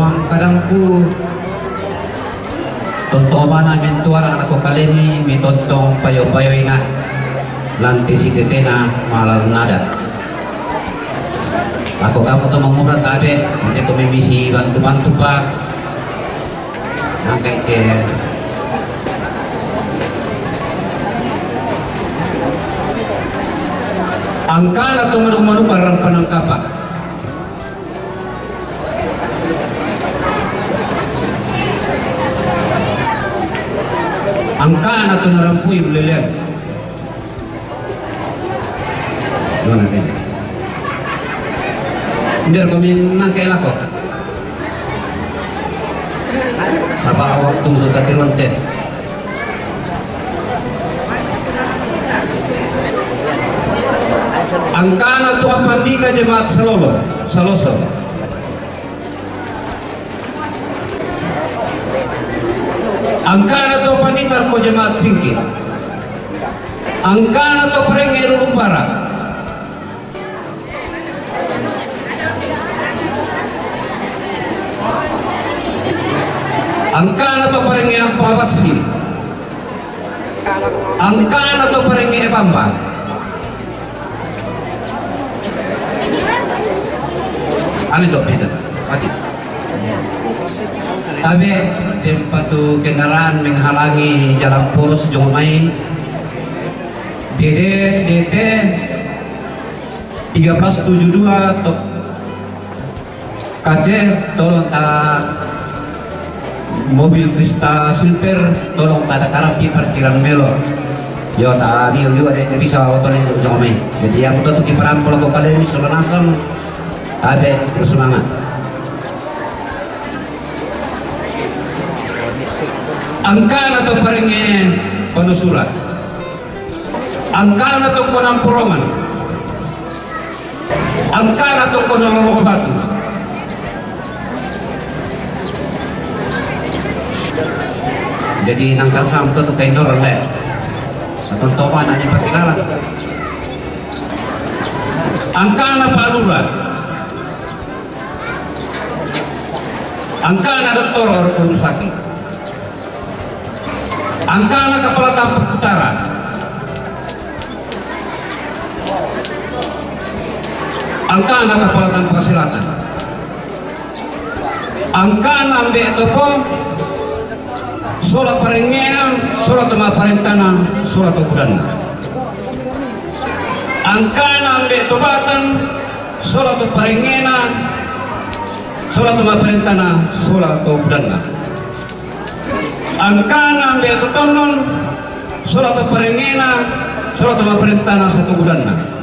memang kadang ku tonton mana mentuara anak ko kalemi mi tontong payo-payo ina lanti si tetena malar nada ako kamu to mengurat ade hindi ko mimisi bantu-bantu pa nangkay ke angka na to manu-manu karang panangkapa angka na to narampuy ulilem doon natin hindi ko minangkay lako sa bawang tungtong katirwante angka na to ang pandika jemaat Saloso angka na to panditar ko jemaat Singkit angka na to pareng Irumbara angka na to pareng Ampawasi angka na to pareng Ebamba alin dok beda pati tabe tempat tu kendaraan menghalangi jalan poros Jomai DT 1372 to KC tolong mobil Krista Silver tolong tada karapi parkiran melo yo ta bil yo ada bisa auto ni Jomai jadi yang betul tu kiperan kalau kau kalian misalnya nasam ada bersemangat angka atau paringnya penusuran angka atau konang purongan angka atau konang batu jadi nangkal samto tu kain dorong leh atau topan hanya pakai lalang angka apa lurah angka dokter orang rumah sakit angka kepala tampuk utara angka kepala tampuk selatan angka ambe topo sola parengenam sola tema parentana sola tokudan angka ambe tobatan sola to parengena sola tema parentana sola tokudan angka ambe totonon sola to parengena sola tema parentana satu kudanna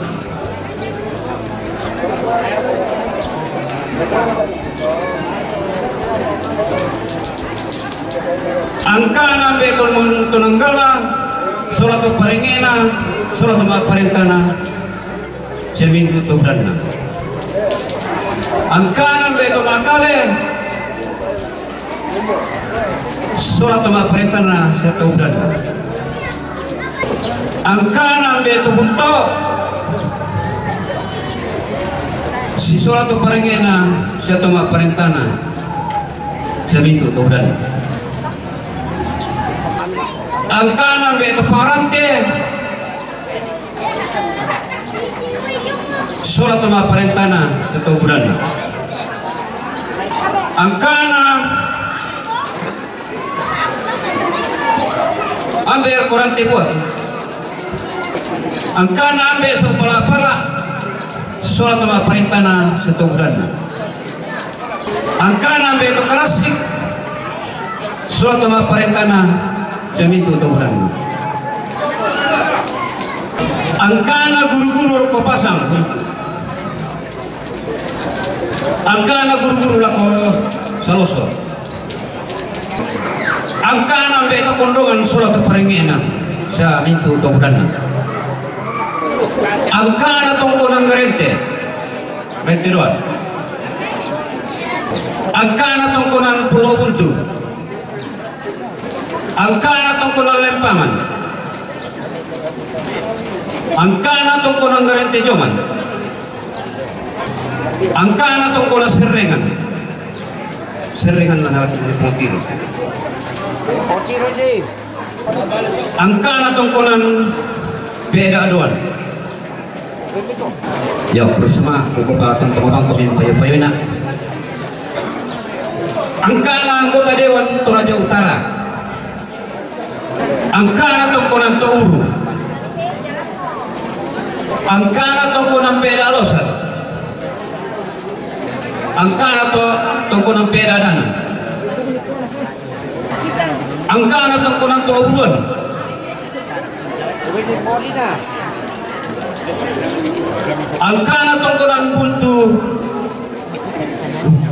angka nambe tunanggala sola to parengena sola to parentana seminggu to bulanna angka nambe to makale sola to parentana satu bulanna angka nambe to bunto si sola to parengena satu parentana seminggu to bulanna angka nambe parante sola toma parentana satu bulan angka ambe kurante buat angka ambe sepala-pala sola toma parentana satu bulan angka ambe to klasik sola toma parentana seminggu to bulan angkana guru-guru ko pasang angkana guru-guru lako Saloso angkana ambe to kondongan surat parengena sa mintu to bulan angkana tongkonang gerente retiruan angkana tongkonan Pulau Buntu angkana tongkonan Lempangan angkana tongkonan Garente Joman angkana tongkonan Serengan seringan na potiro. Potiro sih. Angka na tungkunan beda aduan. Yo, bersama beberapa teman-teman kami payo-payo na. Angka na anggota Dewan Toraja Utara. Angka na tungkunan Touru. Angka na tungkunan beda Alosan. Angka na tungkunan beda Dana. Angka na tungkunan Toulun. Angka na tungkunan Buntu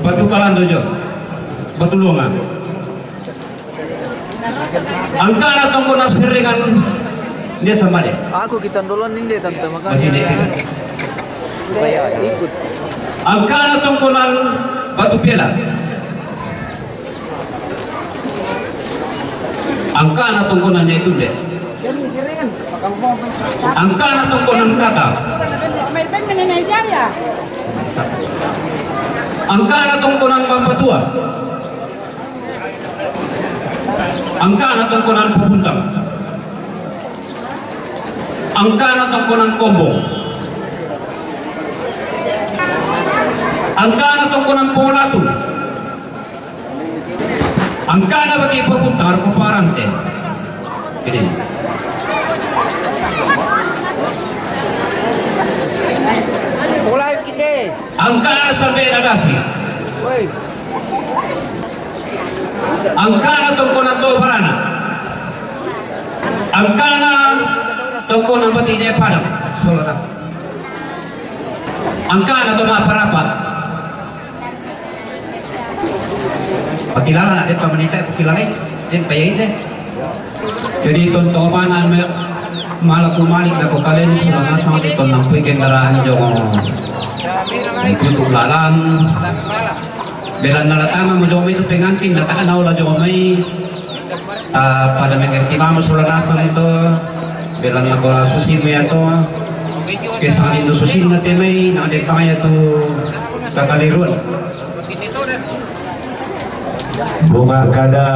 Batu Kalandojo, Batu Lunga. Angka na tungkunan seringan dia sama deh. Aku kita duluan ini tante makanya. Ikut. Angka na tungkunan Batu Pela. Angka na tungkunan itu deh. Angka na tungkunan Kata. Angka na tungkunan Bambatua. Angka na tungkunan Pubuntang. Angka na tungkunan Kombong. Angka na tungkunan Polatu. Angka na bagi Pubuntang harus Parante. Ini. Mulai kita. Angka sampai Nadasi. Angka na tungkunan Tobarana. Angka na tungkunan Bati de Padang. Soloras. Angka na Toma Parapat. Pakilala din pamanita pakilala din payain deh. Jadi tontonan malah kumalik na ko kalen sa mga sa dito nang pwedeng garahan jong ikut lalan belan nalatama mo jong may ito pengantin natakanaw la jong may pada mengerti mama sulanasan ito belan na ko susin mo yato kesang ito susin na temay na adik pangaya ito kakaliruan bunga kada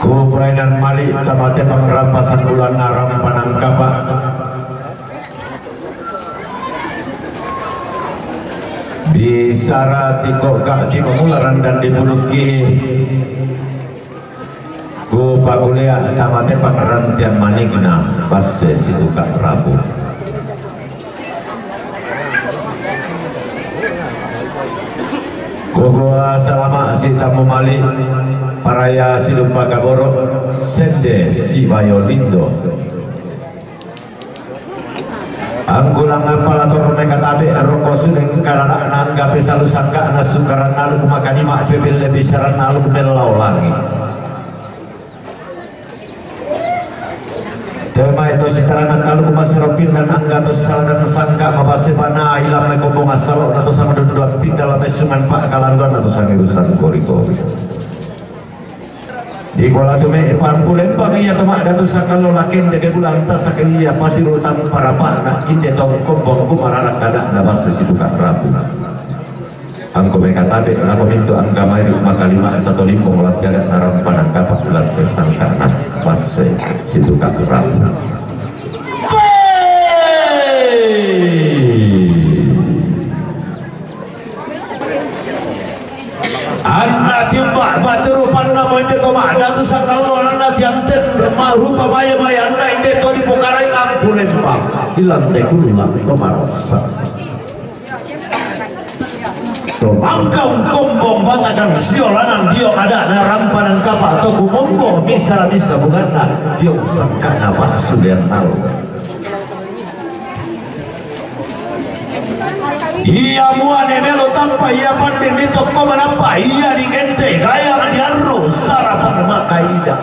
Kubrainan Malik tamate pengrampasan bulan aram Panangkapa bisara tiko kak di pemularan dan dibuluki ku pakulia tamate pengerantian manigna passe situ kak Prabu Kukua selama si tamu malik paraya silupa kaboro sende si Bayolindo anggulang apalator mereka tabe roko suling karana nanggape salu sangka nasukaran nalu kumakani mak pepil lebih saran nalu kumelau lagi tema itu sitaranan nalu kumasirapin dan angga tu salan sangka mabase mana ilam mekombong asal atau sama dua pin dalam esuman pak kalanduan atau sangirusan kori-kori di kola tu me pampulen bagi ya temak datu sakalo lakin deke bulan tas sakali ya pasir utang para pak nak inde tong kombong ku mararak kada na bas situ kak Rabu angko me katabe lako mintu angga mai maka lima atau limpong lat kada naram Panangkapa bulan pesangka nak pas situ kak Rabu anak timbak batu panna monte to ada tu sakalo anak tiantet rupa maya maya anak inde to di pokarai lampu lempang hilang teh kulang to marasa to mangkau kombong batakan siolanan dia ada naram Panangkapa atau kumombo bisa bukan dia sangkana baksu dia tahu iya muane melo tanpa iya pandin di toko menampa iya di gente gaya diarro sarapan makaida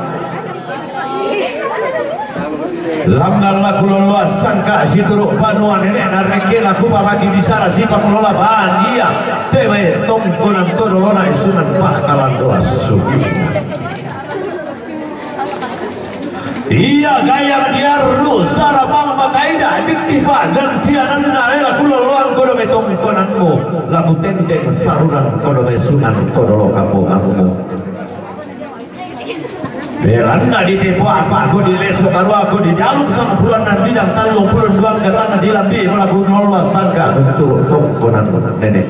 langgar laku loloa sangka si turuk panuan ini nareke laku pamaki bisara si pakulola bahan iya teme tongkonan todolona isunan pak kalandoa sugi iya gayang diarru sarapang makaida diktipa gantian anda ela kuloloan kodo betong konanmu laku tendeng saruran kodo besunan todolo kampung Belanda di tepo apa aku di leso karo aku di jaluk sang puluhan dan bidang talung puluhan duang ke tanah di lambi melaku nolwas sangka keseturu tongkonan nenek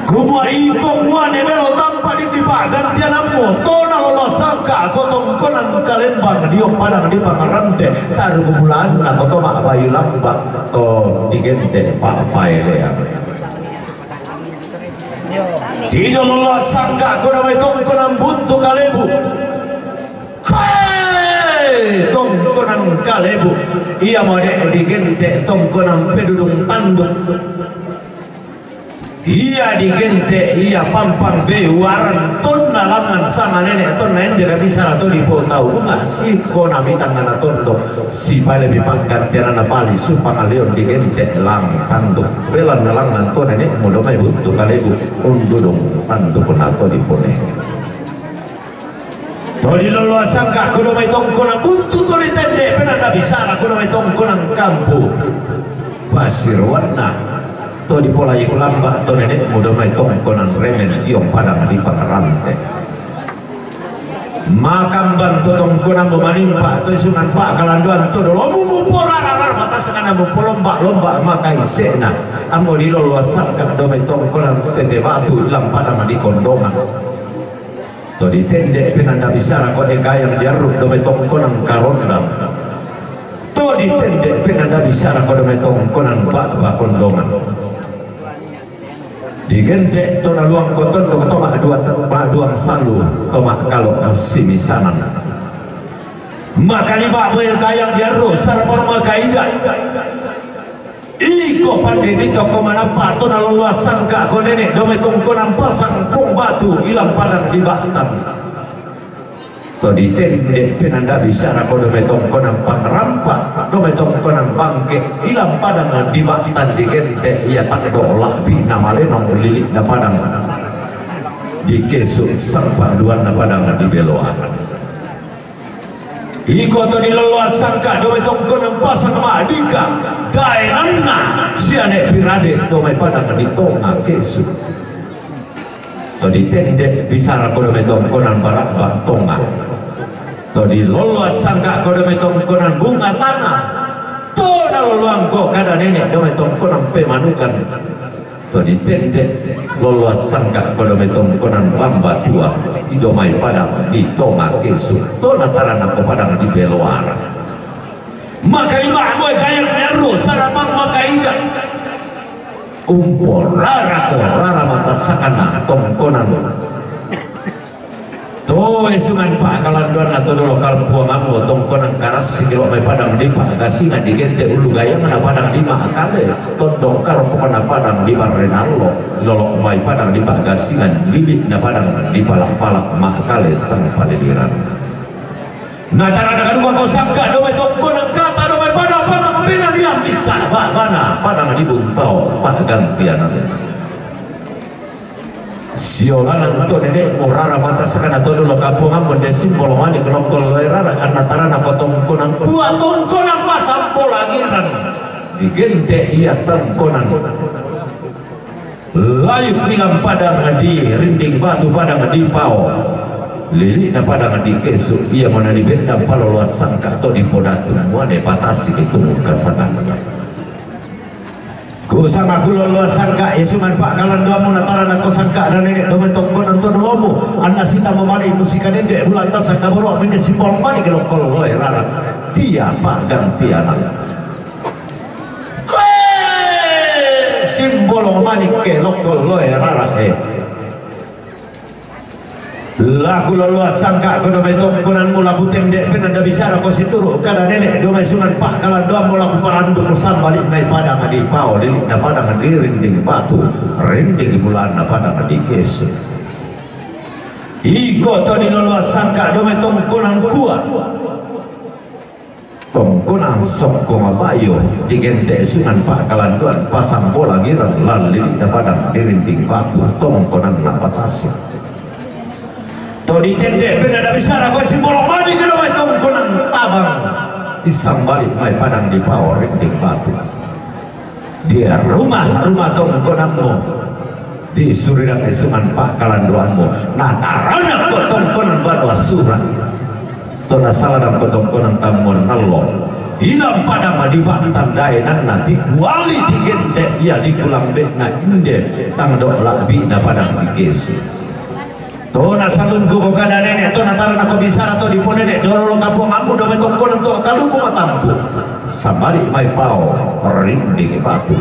kumua iko mua nebelo tanpa ditiba gantian amu tona lolos sangka kotongkonan kalembang diok padang di pangarante taruh bulan na kotoma bayu lambak to digente papai leang tidak lolos sangka kuna metong kuna buntu kalebu tongkonan kalebu ia mode digente tongkonan pedudung tanduk ia digente ia pampang bewaran tonna langan sama nenek tonna endera bisa atau dipo tahu bunga si kona mitangana tondo si pale bipangkan tiana pali supang leon digente lang tanduk belan langan to nenek mudo mai buntu kalebu undudung tanduk nato dipone todi lolo sangka kudo mai tongkona buntu to ditende penanda bisa kudo mai tongkona kampu pasir warna to di pola iku lamba to nenek muda mai tongkonan remen tiong padang di pangarante makam ban to tongkonan memanimpa to sungan pak kalanduan to lomu pola rarar mata sakana mu lomba maka isena ambo di lolo sangka do mai tongkonan tete batu lam padang di kondongan to di tende penanda bisara ko ekayang diaruk do mai tongkonan karondang to di tende penanda bisara ko do mai tongkonan ba kondongan digente tona luang koton to toma dua salu toma kalau simisanan maka liba boy kayang diarro sarapang makaida iko pandeni toko manapa tona luas sangka ko nenek dome tongkonan pasang pong batu ilang padang di Batam to di tende penanda bisara ko dome tongkonan pangrampa dome tongkonan bangke ilang padang di Batam di gente ia tak dolak bina malenong lilik na padang di kesuk sang paduan na padang di beloan iko to di leluas sangka dome tongkonan pasang madika daenana siane pirade dome padang di tonga kesuk to di tende bisara ko dome tongkonan barak tonga to di loloas sangka ko dome tongkonan bunga tanah to na loluang ko kada nenek dome tongkonan pemanukan to di tende loloas sangka ko dome tongkonan bamba tua idomai padang di tonga kesu to na tarana ko padang di beloara maka lima boy kayang nyaru sarapang makaida umpor rara mata sakana tongkonan to esungan pak kalanduan atau do lokal puangamu tongkonan karas sikilo mai padang di pak gasingan digente ulu gayang mana padang di mak kale tondong karo pokona padang di barenalo lolok mai padang di pak gasingan libit na padang di palak-palak mak kale sang palediran nah cara kedua kau sangka do mai tongkonan kata do mai padang pina diam bisa mana padang di buntau pak gantian siolan to nenek murara mata sakana to do kampung amon de simbol mani kelongkol rara karena tarana kotongkonan kuat tongkonan pasang polagiran digente ia tongkonan layu nilang padang di rinding batu padang di pau lili na padang di kesu ia mana di bendam paloluas sangka to di podatu muane patasi itu kasangan kusang aku lolo sangka isuman pak kalan dua munataran aku sangka dan nenek dome tongkonan to lomo anna sita memani musikan ende bulan tas sangka boro mene simbol mani kalau loe rara dia pak gantian simbol mani ke lokol loe rara laku lolo sangka aku dome tongkonan mula tende penanda bisara ko situru kada nenek dome sunan pak kalan doa mula ku parandu kusam balik mai padang di pau di na padang di rinding batu rinding bulan na padang di kesu iko to di lolo sangka dome tongkonan kuat tongkonan sokko mabayo digente sunan pak kalan doa pasang bola girang lalu na padang di rinding batu tongkonan na patasi to to di tende penada bisa ko simbol mani ke domai tongkonan tabang isang balik mai padang di pawor rinting batu dia rumah tongkonanmu di suriran esungan pak kalanduanmu nah tarana ko tongkonan badu asuran to nasaladang ko tongkonan tamun nallo hilang pada madibak tandainan nanti kuali digente ia di kulang na inde tang dok labi na padang dikesi to na satun ko kada nenek to na tarana ko bisara to di ponene dorolo kampung ambu do metongkonan to kaluku matampu sabari mai pao rinding batu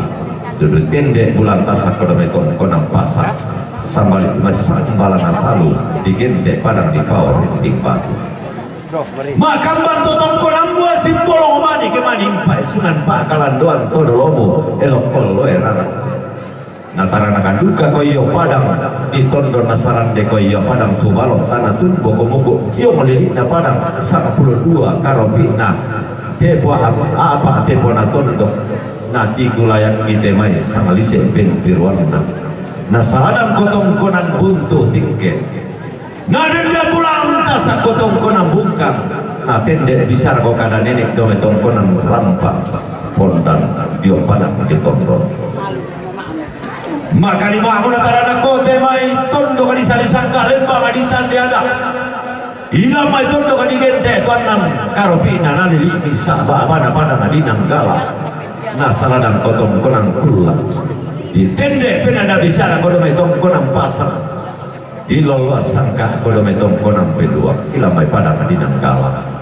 sudut tende bulan tasak ko do metongkonan pasar sambali masang balana salu digente padang di pao rinding batu makam bantu tongkonan gua simbol mani kemani empat sungan pak kalandoan to dolomu elok kolo erana natara nakaduka koyo padang di tondo nasaran de koyo padang tubalo tanah tun boko-boko kio melili na padang 12 karobina tepo apa tepo na tondo nati kulayan kita mai sangalise ben pirwana nasaran kotong-konan buntu tingke na denda pulang tasak kotong-konan bungkang na tende bisar ko kada nenek do metongkonan rampa pondan dio padang di tondo maka di mahmud tarana kote mai tondo kadi sali sangka lembang aditan dia ada ilam mai tondo kadi gente tuanam karopina nali bisa bana pada madinang gala nasaladang kotong konang kula di tende penada bisa kodo mai tong konang pasang di lolos sangka kodo mai tong konang pedua ilam mai pada madinang gala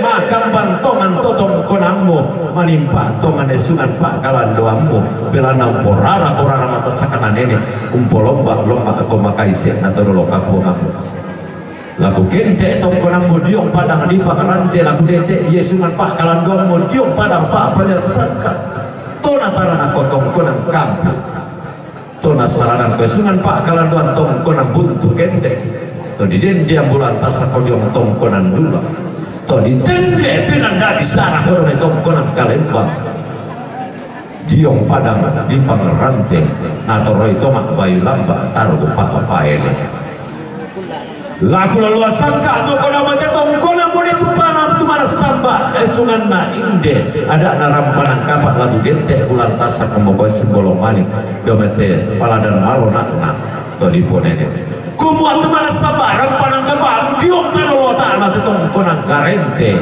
makam bantongan totong konangmu manimpa tongan esungan pak kalandoammu belana porara mata sakana nenek lomba aku makai sek na toro kapungamu laku kente tong konangmu diong padang di pakarante laku dete yesungan pak kalandoammu diong padang pak pada sangka tona tarana kotong konang kampung tona salanan kesungan pak kalandoan tong konang buntu kente to di den dia bulan tasak diong tong konang dulu to di tende penanda di sana kono tongkonan kalembang diong padang di pangerante natoro itu mak bayu lamba taruh papa paele laku lalu sangka do kono mate tongkonan mo itu panam tu mana samba esungan na inde ada narampanang kapak lagu gente bulan tasak membawa simbol mani domete paladan malo nak to di ponene kumuat mana samba rampanan kapak diong taruh tanah tongkonan garente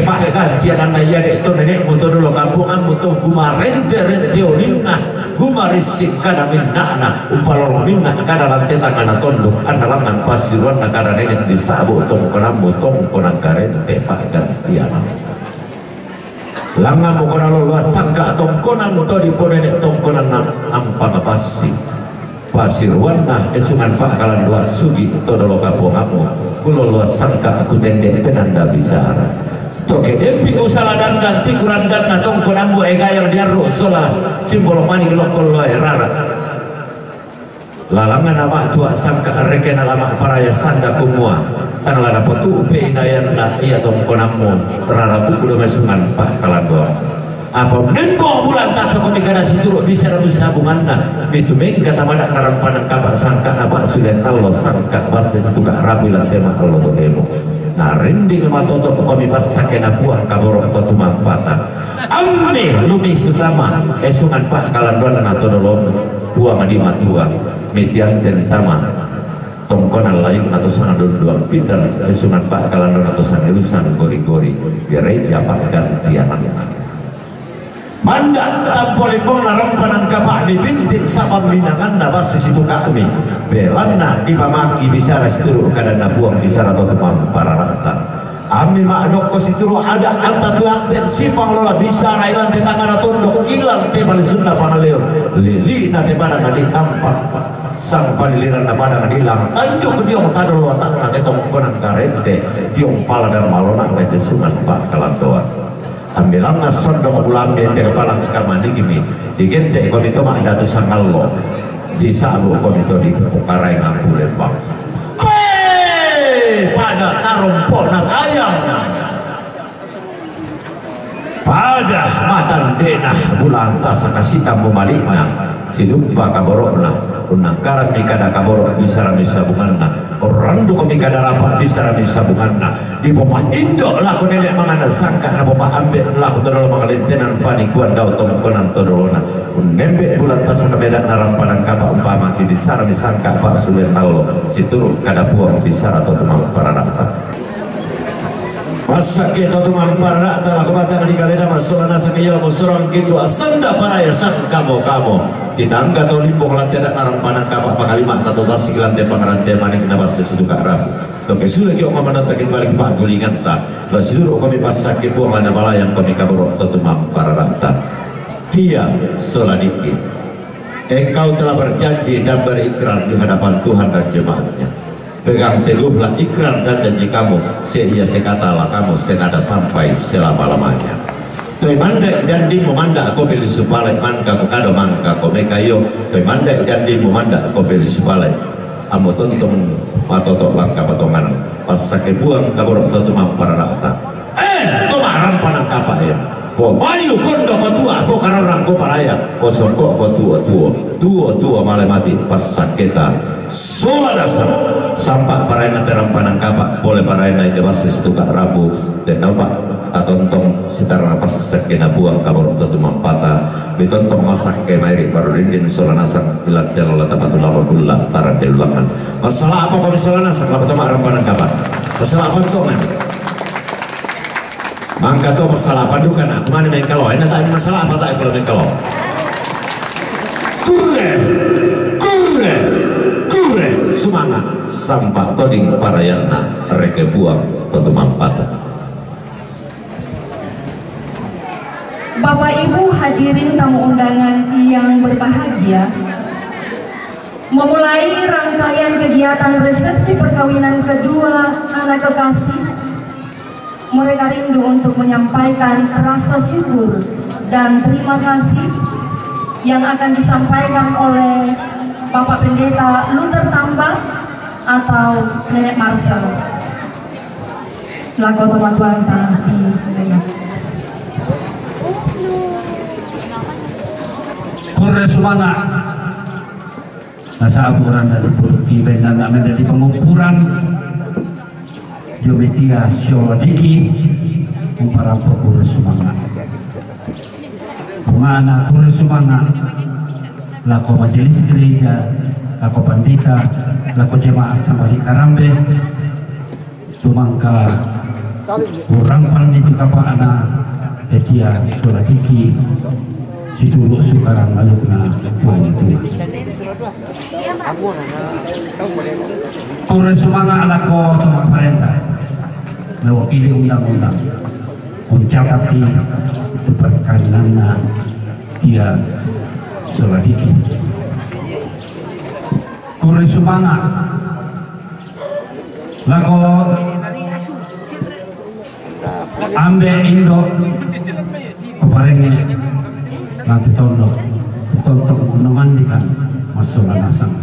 pak gantian anak ya dek to nenek motor dulu kampungan motor gumarente rente olina gumarisik kada minna umpalo minna kada lantai tangan tondok andalangan pasiruan kada nenek disabu tongkonan tongkonan garente pak gantian langan mukona lo sangka tongkonan motor di ponenek tongkonan ampang pasti pasir warna esungan pak kalan dua sugi todolo kapongamu kulo luas sangka aku tende penanda bisa toke dempi usala dan ganti kurang dan natong konambu ega yang dia rosola simbol mani lokol lo erara lalangan nama tua sangka reken alama paraya sanda kumua tangla dapat tu peinayan na iya tong konammu rara buku do mesungan pak kalan dua apa nengko bulan tasa komikana situro bisa rabu sabunganna itu mengkata mana narampanan kapak sangka apa sudah Allah sangka bas setuka rapi lan tema Allah to demo nah rinding matoto kami pas sakena buang kaborok to tumang patah amme lumi sutama esungan pak kalanduan atau dolom buang di matuang mitian tentama tongkonan lain atau sangat dua pindah esungan pak kalanduan atau sangat urusan gori-gori gereja pak gantian manda tampoli pona rampanan kapak di bintik sabang minangan nabas di situ kami belana di pamaki bisa resturu kadang buang di sana atau temang para rata ami makdok ko situru ada anta tuanten sipang lola bisa railan tetangga natundok hilang te paling sunda pangaleo lili na te pada ngadi tampak sang paniliran na pada ngadilang anduk diong tadolo tangan te tongkonan karente diong pala dan malona le desungan pak kalandoan ambilang nasondok bulan dende kepala kamandi kimi digente komito mak datu sangallo di sabu komito di pukarai ngapu lembang pada tarumpok nak ayam pada matan denah bulan tasa kasita mumalina sidumpa kaborokna unang karat mikada kaborok bisa sabunganna orang duko mikada rapat bisa sabunganna di boma indo lah ko nenek mangana sangka na boma ambil lah ko todolo mangalentenan panikuan daw tongkonan todolona nembe bulan tasa kamedan narampanan kapa umpama kini sara disangka pak sulen talo situru kada puang bisa atau temang paranata masa kita tu mampara telah kebatang di kalenda masulana sakaya musurang gitu asanda paraya sang kamu kita angkat olimpong lantai dan narampanan kapak pangalima atau tasik lantai pangarantai maning nabas sesuatu karam toke sudah kio kamanatakin balik pak gulingan ta lasiduro kami pasak buang lana balayang kami kaburok atau mampara rata dia soladiki engkau telah berjanji dan berikrar di hadapan Tuhan dan jemaatnya. Pegang teguhlah ikrar dan janji kamu, seia sekatalah kamu senada sampai selama-lamanya. Toi mandai dan di memanda kau beli supalek mangka kau kado mangka kau mekayo. Toi mandai dan di memanda kau beli supalek. Amu tonton matotok langka potongan pas sakit buang kaborok tutu mampara rata. Kau marah panang kapa ya. Kau bayu kondo kau tua, kau kararang kau paraya. Kau songkok kau tua malah mati pas sakita. Sola dasar sampak paraina terang panang kapak boleh paraina ide basis tukar rabu dan nampak atontong sitar napas sekena buang kabor tutu mampata bitontong masak ke mairi baru rindin sola nasak ilat jalala tapatul apabullah taran delulangan masalah apa kami sola nasak laku tama arang panang kapak masalah apa tongan mangka to masalah apa dukan aku mana main kalau enak tak masalah apa tak kalau main kalau kure semangat sampah toding parayana reke buang tentu mampata. Bapak Ibu hadirin tamu undangan yang berbahagia, memulai rangkaian kegiatan resepsi perkawinan kedua anak kekasih, mereka rindu untuk menyampaikan rasa syukur dan terima kasih yang akan disampaikan oleh Bapak Pendeta Luther Tambak atau Nenek Marcel. Lagu teman-teman di Nenek. Kure semangat. Nasa apuran dari Turki dan menjadi pengukuran Jometia Syodiki para pekure semangat. Bungana kure semangat. Laku majelis gereja, laku pandita, laku jemaat Sambali Karambe, tumangka kurang panditu kapana, etia Soladiki, situlu sukarang alukna tuan itu. Kurang semangat laku tuan perintah, mewakili undang-undang, mencatati itu perkainannya dia Soladiki. Kurang semangat lako ambe indo keparengnya nanti tondo tonton memandikan masalah nasang.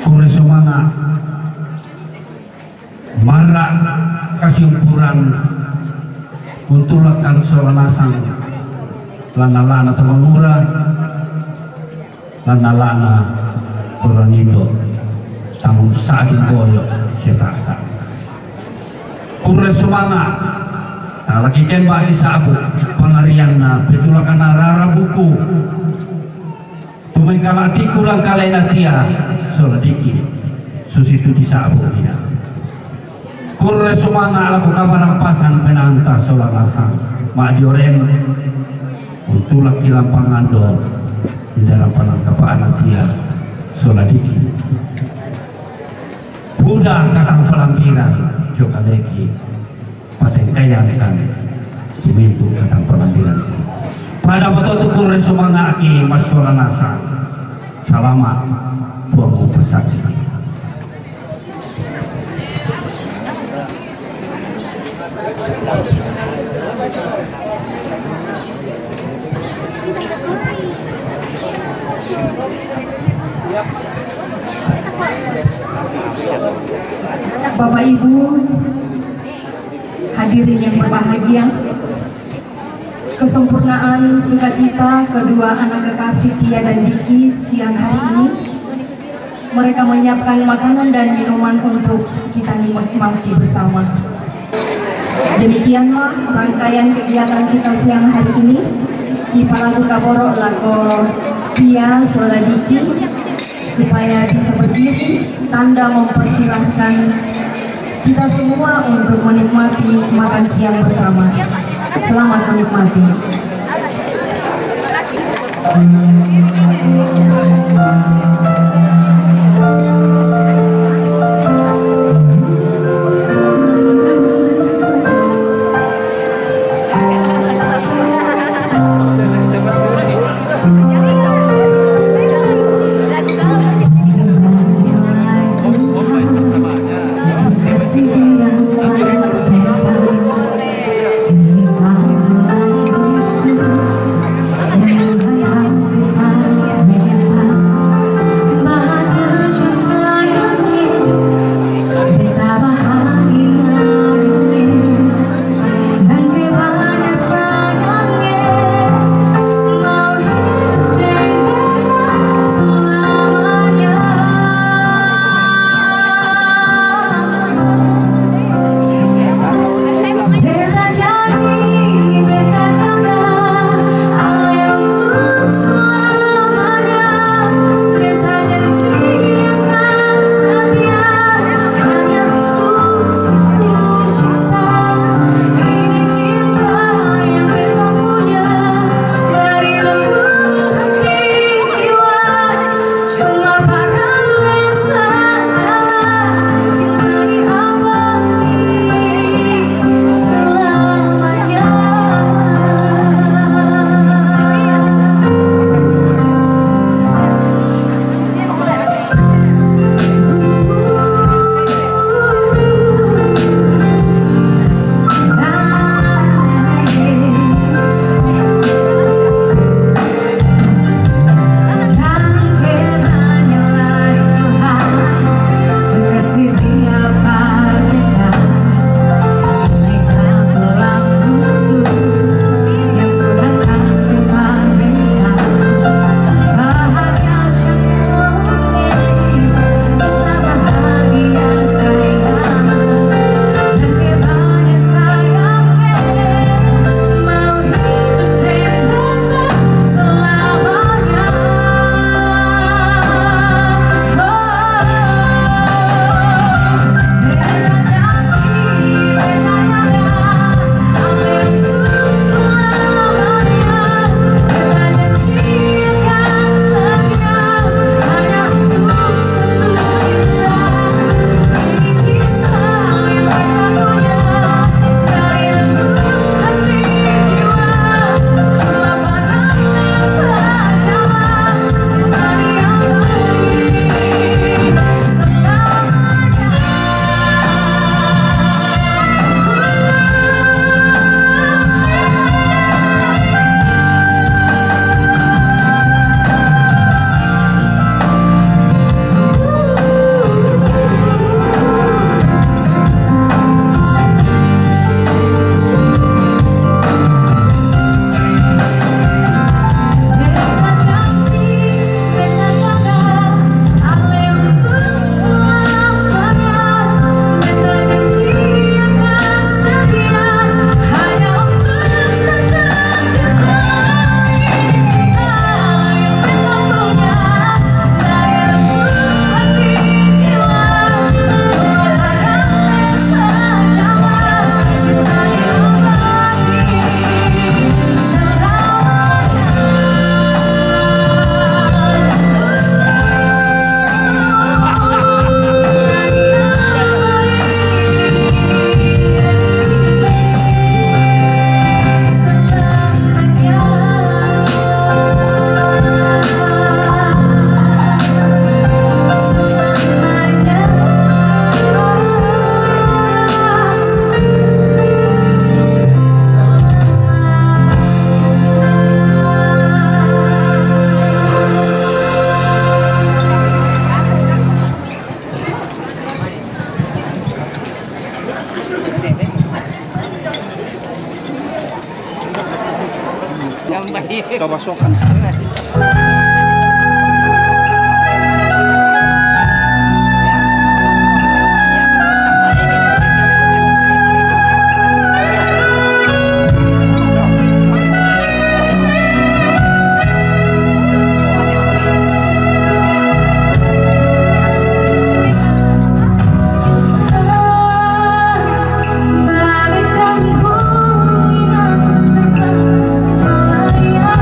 Kurang semangat marah kasih ukuran untuk lakukan soal nasang lana-lana temangura lana-lana Puranindo tamun saging boyo setaka kurang semangat tak lagi kembali disabu pengarian na betulakan rara buku tumai kalati kurang kalena tia Soladiki susitu disabu dia kurang semangat laku kabarang pasang penanta solangasang mak dioren untuk laki lampangan do di dalam penangkapan dia Soladiki budak kakang pelampiran joka leki patengkayan kan dimintu kakang pelampiran pada waktu tukur semangat aki masyarakat nasa selamat buangmu pesan. Bapak Ibu hadirin yang berbahagia, kesempurnaan sukacita kedua anak kekasih Tia dan Diki siang hari ini. Mereka menyiapkan makanan dan minuman untuk kita nikmati bersama. Demikianlah rangkaian kegiatan kita siang hari ini. Kita lagu kaborok lagu Tia Sola Diki supaya bisa berdiri tanda mempersilahkan kita semua untuk menikmati makan siang bersama. Selamat menikmati. Yang Tuhan kasih pada Kabasokan. Bagaikan bumi yang terbang melayang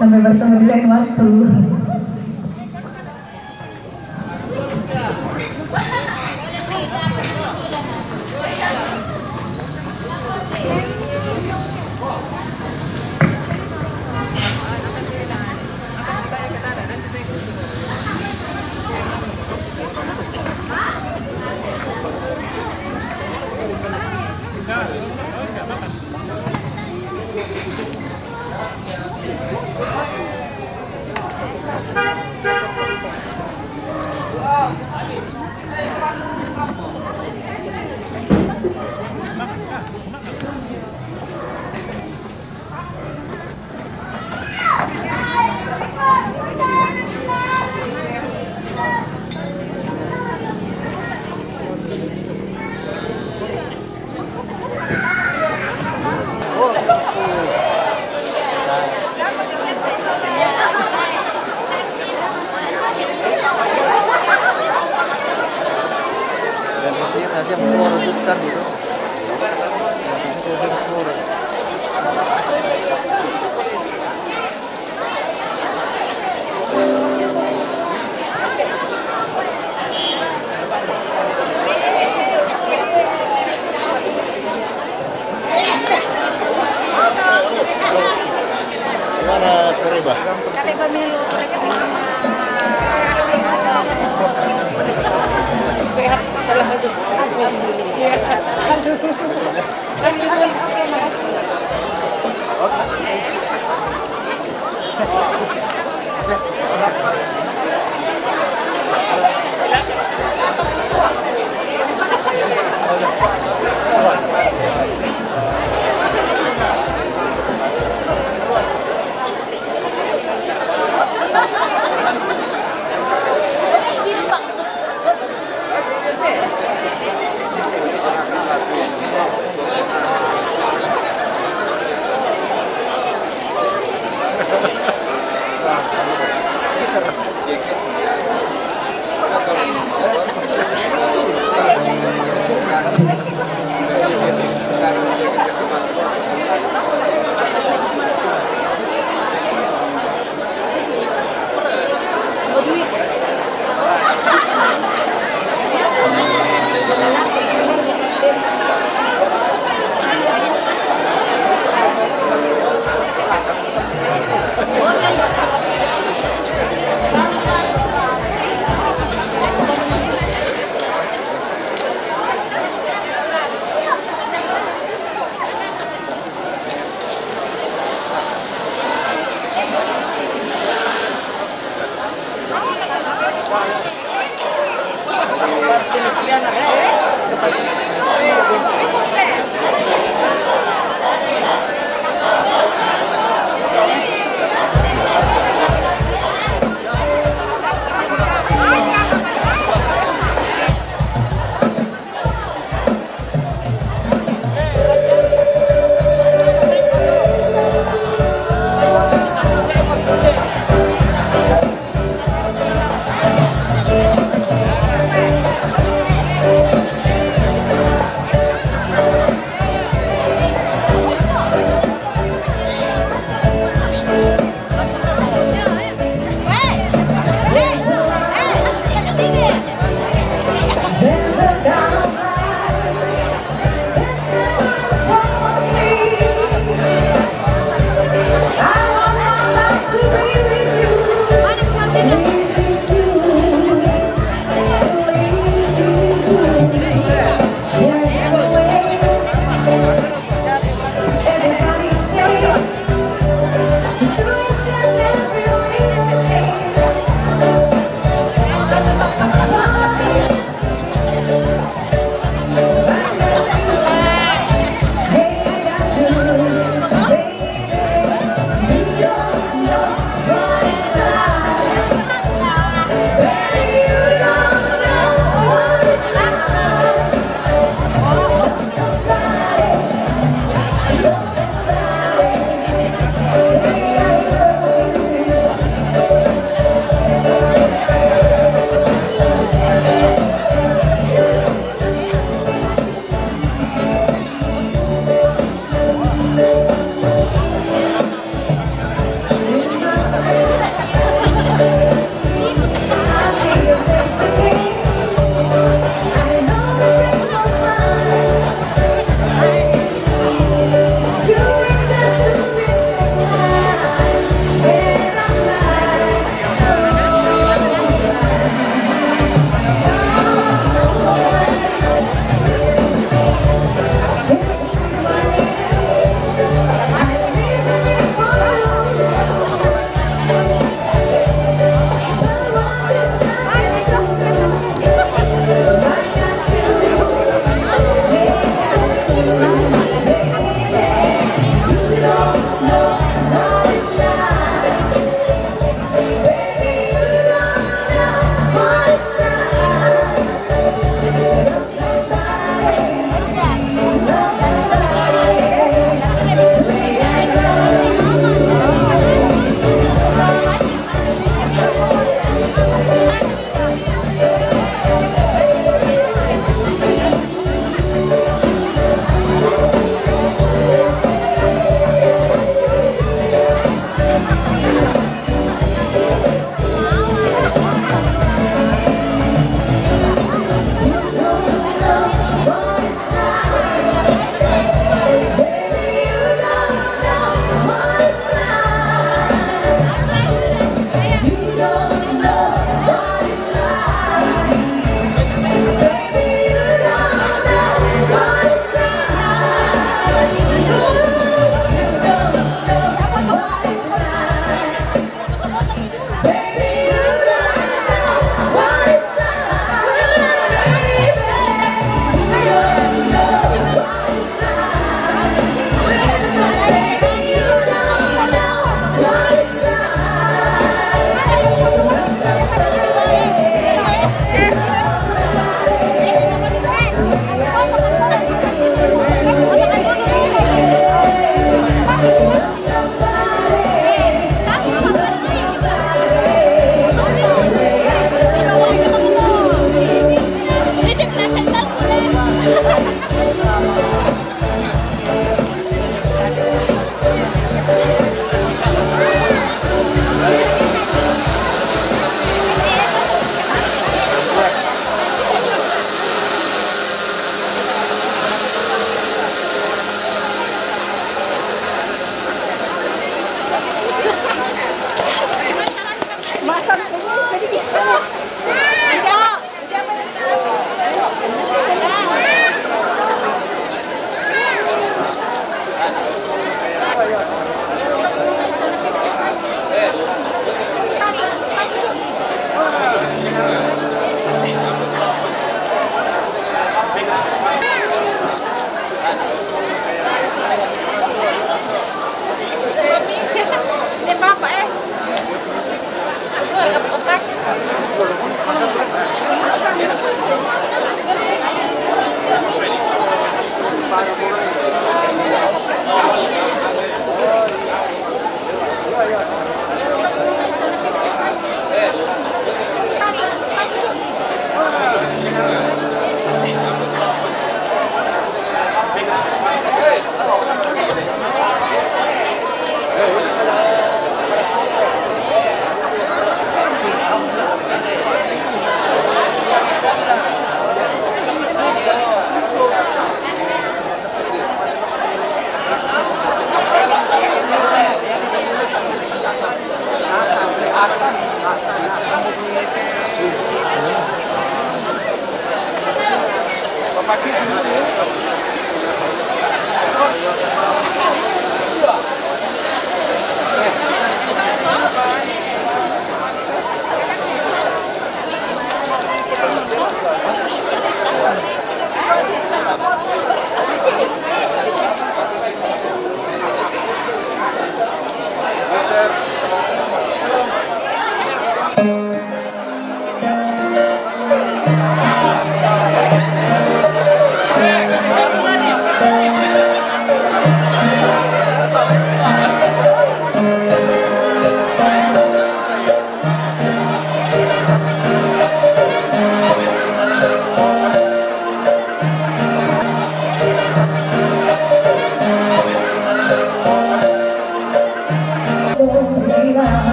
Sampai bertemu di lain waktu. Aja merebutkan gitu. Gimana Kareba? Kareba Melo. Sehat, salah aja. Iya. Aduh. Terima kasih.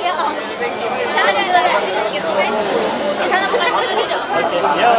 Iya om. Sana ada express. Di sana bukan dulu dong. Ya.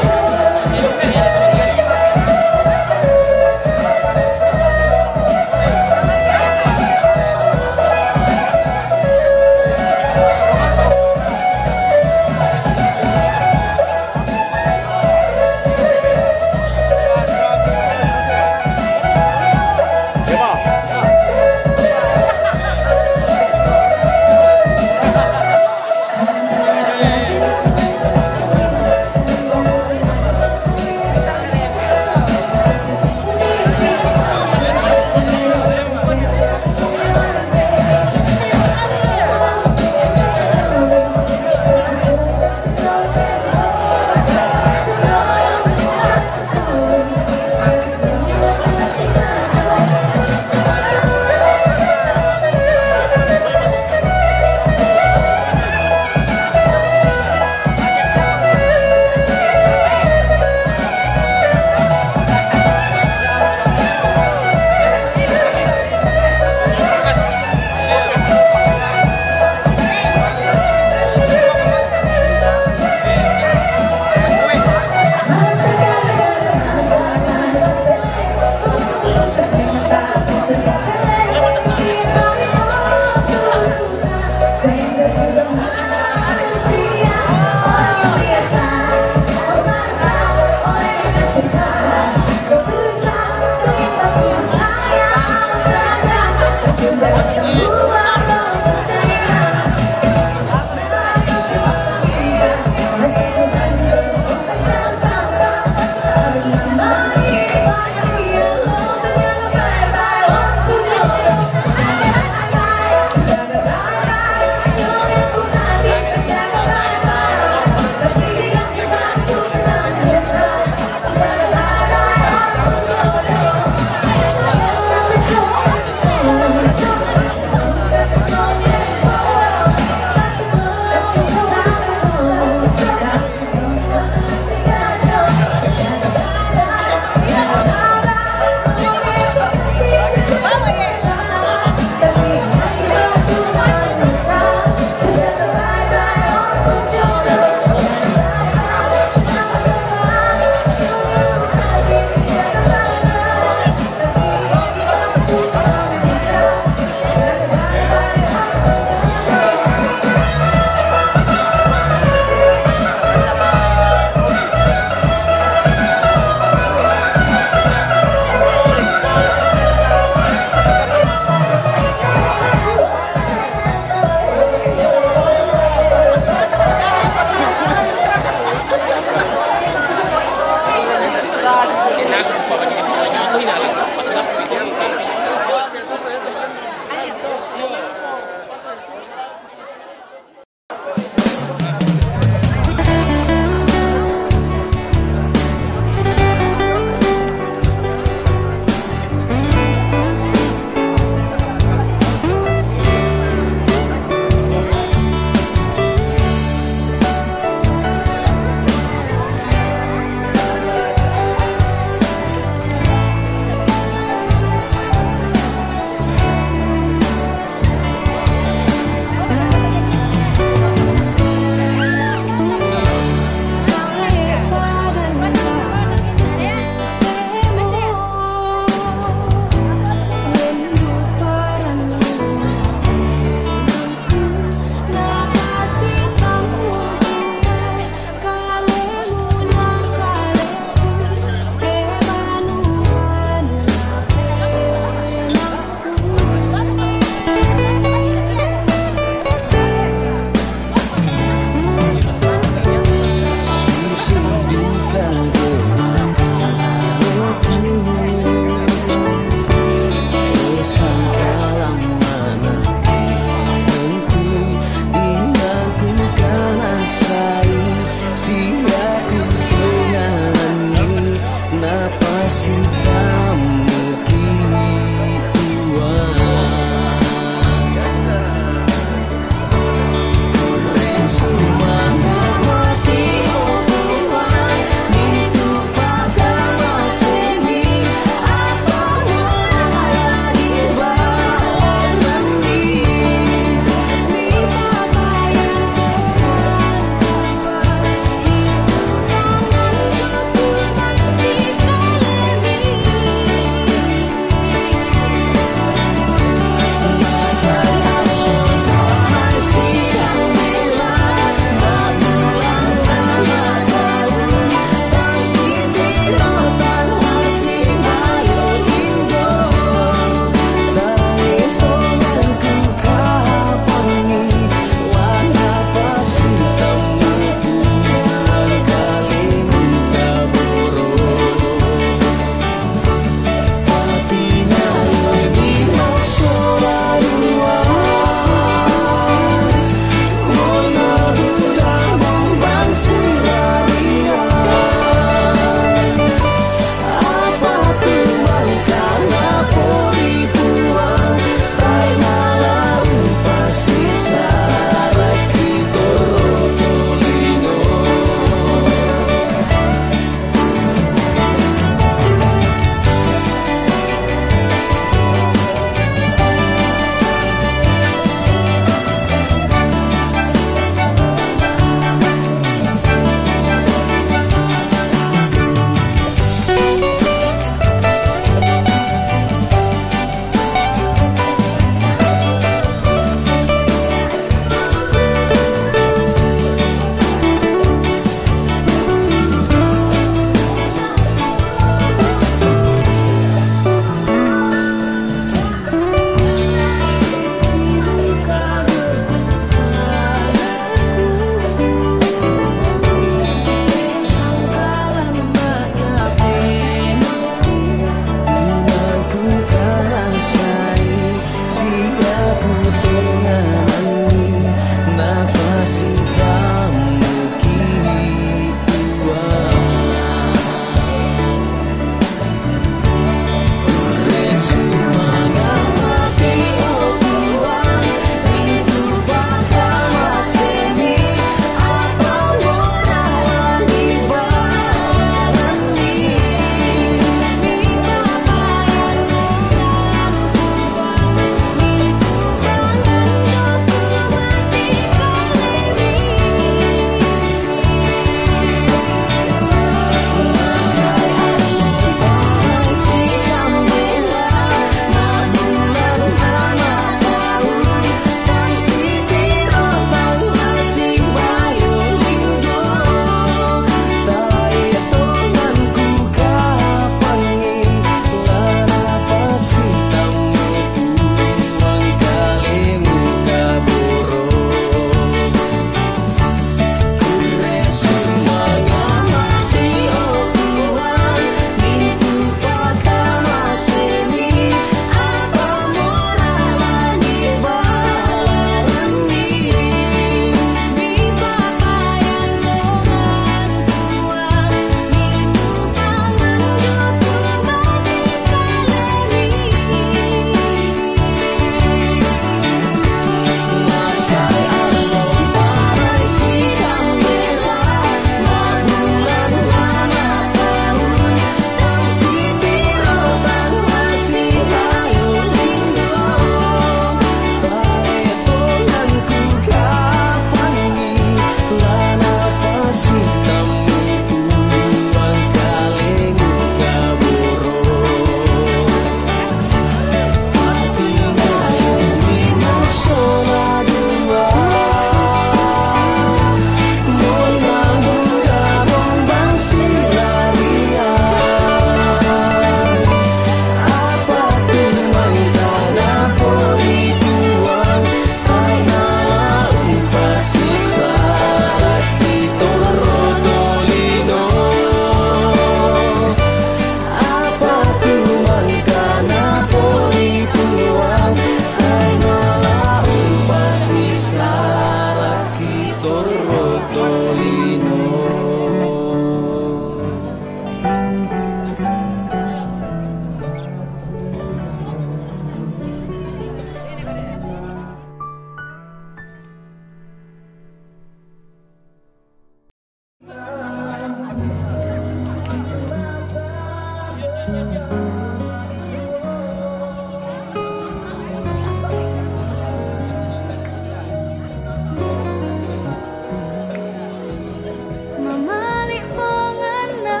Mamalik pongana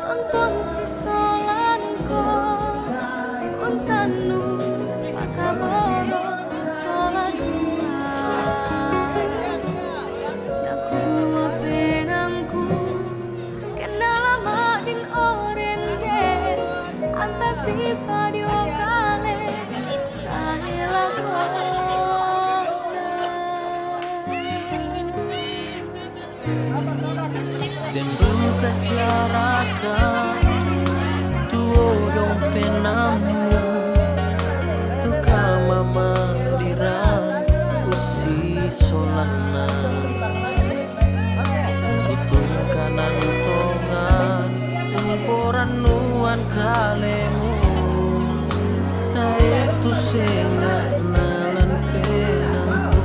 tonton si solanko untanu pakaboro solanua naku penangku kendala madin orende antasi padio kale sahila Dentro masyarakat tuodong penamu tuka mama dira usi solana kutung kanan tongan umporan nuan kalemu tak itu sengat nalan penangku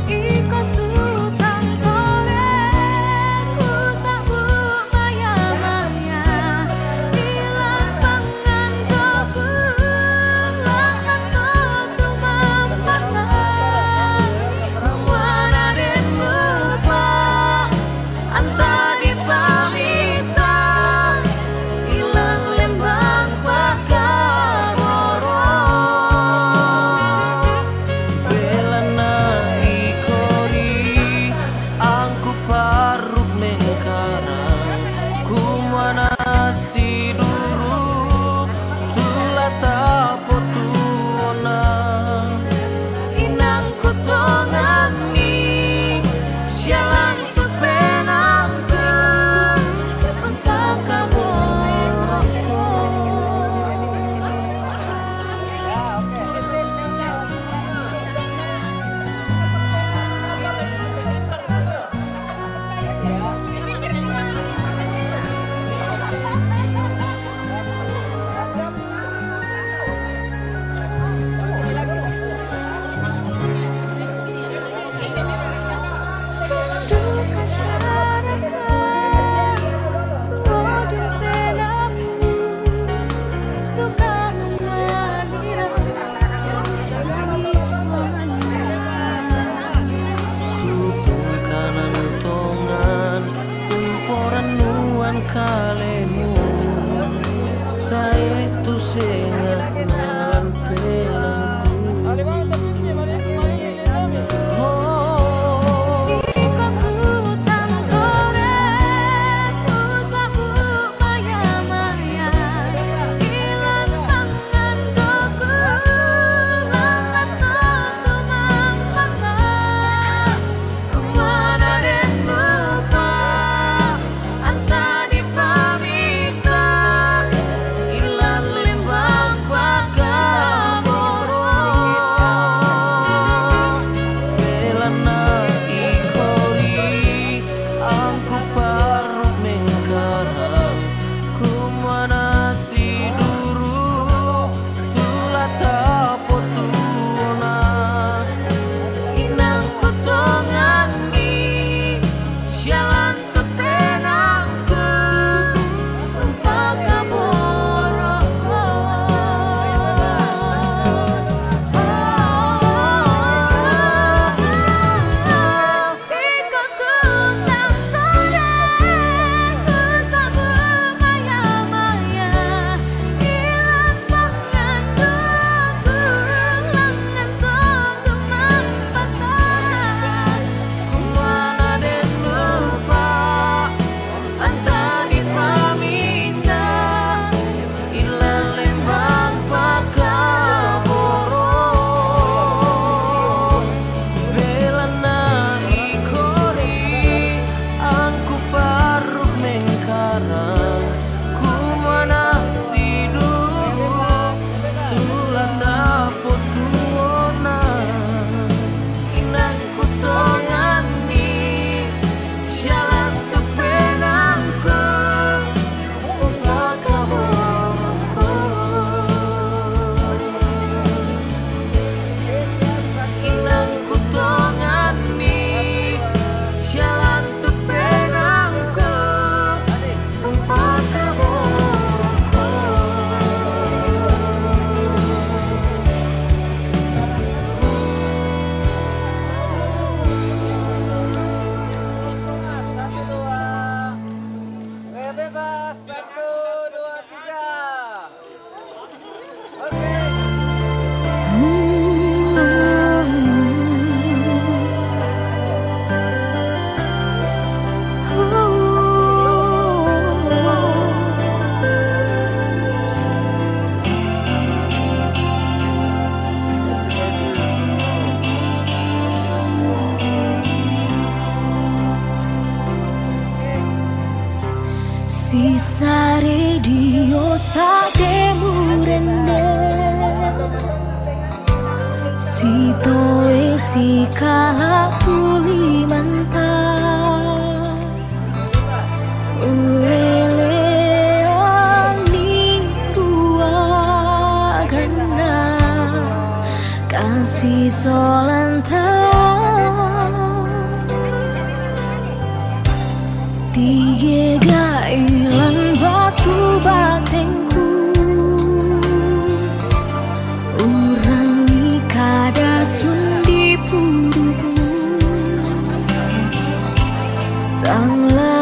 Iko tu tangkore Sisa radio sademu rende si toe si kala puli manta ulele ani tua gana kasih solanta tiga gailan batu batengku orang ni kada sundi pundukmu tangla